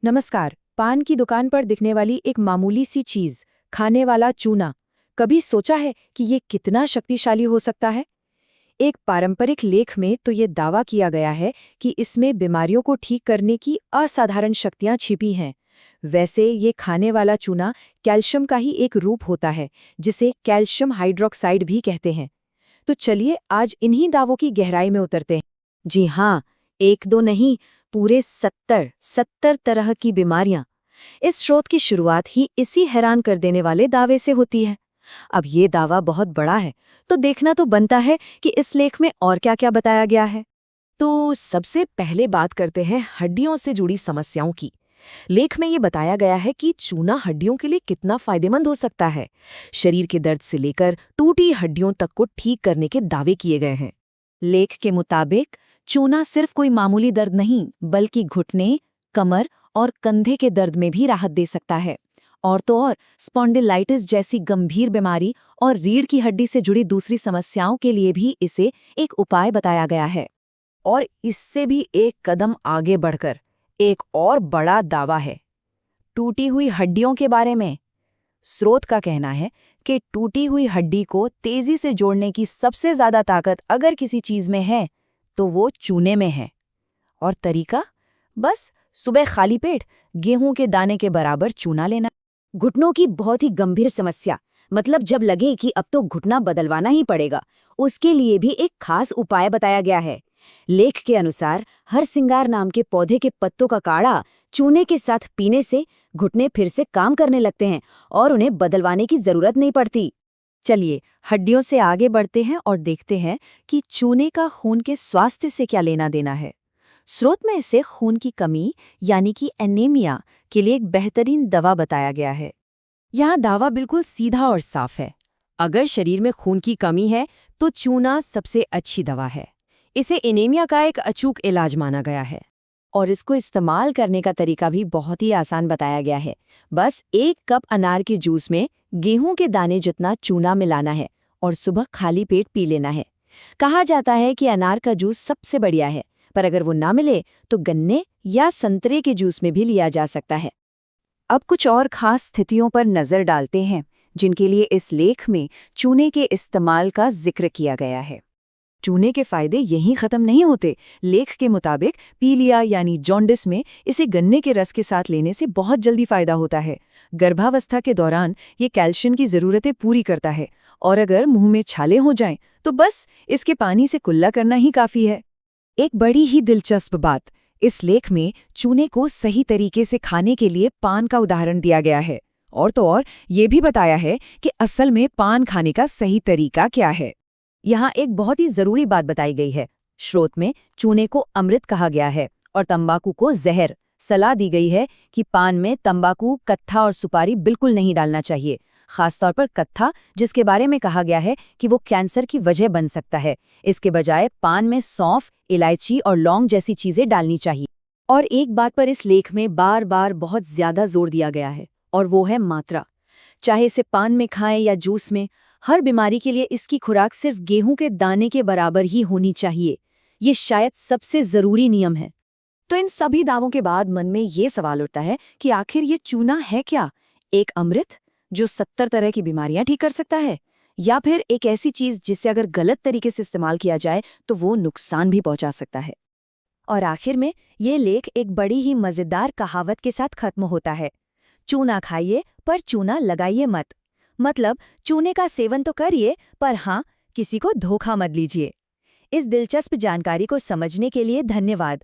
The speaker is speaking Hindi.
नमस्कार। पान की दुकान पर दिखने वाली एक मामूली सी चीज, खाने वाला चूना, कभी सोचा है कि ये कितना शक्तिशाली हो सकता है? एक पारंपरिक लेख में तो ये दावा किया गया है कि इसमें बीमारियों को ठीक करने की असाधारण शक्तियां छिपी हैं। वैसे ये खाने वाला चूना कैल्शियम का ही एक रूप होता है, जिसे कैल्शियम हाइड्रोक्साइड भी कहते हैं। तो चलिए आज इन्हीं दावों की गहराई में उतरते हैं। जी हाँ, एक दो नहीं, पूरे 70 तरह की बीमारियां। इस स्रोत की शुरुआत ही इसी हैरान कर देने वाले दावे से होती है। अब ये दावा बहुत बड़ा है, तो देखना तो बनता है कि इस लेख में और क्या-क्या बताया गया है। तो सबसे पहले बात करते हैं हड्डियों से जुड़ी समस्याओं की। लेख में ये बताया गया है कि चूना हड्डियों के लिए कितना फायदेमंद हो सकता है। शरीर के दर्द से लेकर टूटी हड्डियों तक को ठीक करने के दावे किए गए हैं। लेख के मुताबिक चूना सिर्फ कोई मामूली दर्द नहीं, बल्कि घुटने, कमर और कंधे के दर्द में भी राहत दे सकता है। और तो और स्पॉन्डिलाइटिस जैसी गंभीर बीमारी और रीढ़ की हड्डी से जुड़ी दूसरी समस्याओं के लिए भी इसे एक उपाय बताया गया है। और इससे भी एक कदम आगे बढ़कर एक और बड़ा दावा है टूटी हुई हड्डियों के बारे में। स्रोत का कहना है कि टूटी हुई हड्डी को तेजी से जोड़ने की सबसे ज्यादा ताकत अगर किसी चीज में है तो वो चूने में है। और तरीका? बस सुबह खाली पेट गेहूं के दाने के बराबर चूना लेना। घुटनों की बहुत ही गंभीर समस्या, मतलब जब लगे कि अब तो घुटना बदलवाना ही पड़ेगा, उसके लिए भी एक खास उपाय बताया गया है। लेख के अनुसार हरसिंगार नाम के पौधे के पत्तों का काढ़ा चूने के साथ पीने से घुटने फिर से काम करने लगते हैं और उन्हें बदलवाने की जरूरत नहीं पड़ती। चलिए हड्डियों से आगे बढ़ते हैं और देखते हैं कि चूने का खून के स्वास्थ्य से क्या लेना देना है। स्रोत में इसे खून की कमी यानी कि एनीमिया के लिए एक बेहतरीन दवा बताया गया है। यहाँ दावा बिल्कुल सीधा और साफ है। अगर शरीर में खून की कमी है तो चूना सबसे अच्छी दवा है। इसे एनीमिया का एक अचूक इलाज माना गया है। और इसको इस्तेमाल करने का तरीका भी बहुत ही आसान बताया गया है। बस 1 कप अनार के जूस में गेहूं के दाने जितना चूना मिलाना है और सुबह खाली पेट पी लेना है। कहा जाता है कि अनार का जूस सबसे बढ़िया है, पर अगर वो ना मिले तो गन्ने या संतरे के जूस में भी लिया जा सकता है। अब कुछ और खास स्थितियों पर नजर डालते हैं, जिनके लिए इस लेख में चूने के इस्तेमाल का जिक्र किया गया है। चूने के फायदे यहीं खत्म नहीं होते। लेख के मुताबिक पीलिया यानी जॉन्डिस में इसे गन्ने के रस के साथ लेने से बहुत जल्दी फायदा होता है। गर्भावस्था के दौरान ये कैल्शियम की जरूरतें पूरी करता है और अगर मुंह में छाले हो जाएं तो बस इसके पानी से कुल्ला करना ही काफी है। एक बड़ी ही दिलचस्प बात, इस लेख में चूने को सही तरीके से खाने के लिए पान का उदाहरण दिया गया है। और तो और ये भी बताया है कि असल में पान खाने का सही तरीका क्या है। यहाँ एक बहुत ही जरूरी बात बताई गई है। स्रोत में चूने को अमृत कहा गया है और तंबाकू को जहर। सलाह दी गई है कि पान में तंबाकू, कत्था और सुपारी बिल्कुल नहीं डालना चाहिए, खासतौर पर कत्था, जिसके बारे में कहा गया है कि वो कैंसर की वजह बन सकता है। इसके बजाय पान में सौंफ, इलायची और लौंग जैसी चीजें डालनी चाहिए। और एक बात पर इस लेख में बार बार बहुत ज्यादा जोर दिया गया है, और वो है मात्रा। चाहे इसे पान में खाएं या जूस में, हर बीमारी के लिए इसकी खुराक सिर्फ गेहूं के दाने के बराबर ही होनी चाहिए। ये शायद सबसे जरूरी नियम है। तो इन सभी दावों के बाद मन में ये सवाल उठता है कि आखिर ये चूना है क्या? एक अमृत जो 70 तरह की बीमारियां ठीक कर सकता है, या फिर एक ऐसी चीज जिसे अगर गलत तरीके से इस्तेमाल किया जाए तो वो नुकसान भी पहुंचा सकता है? और आखिर में ये लेख एक बड़ी ही मजेदार कहावत के साथ खत्म होता है। चूना खाइए पर चूना लगाइए मत। मतलब चूने का सेवन तो करिए, पर हाँ, किसी को धोखा मत लीजिए। इस दिलचस्प जानकारी को समझने के लिए धन्यवाद।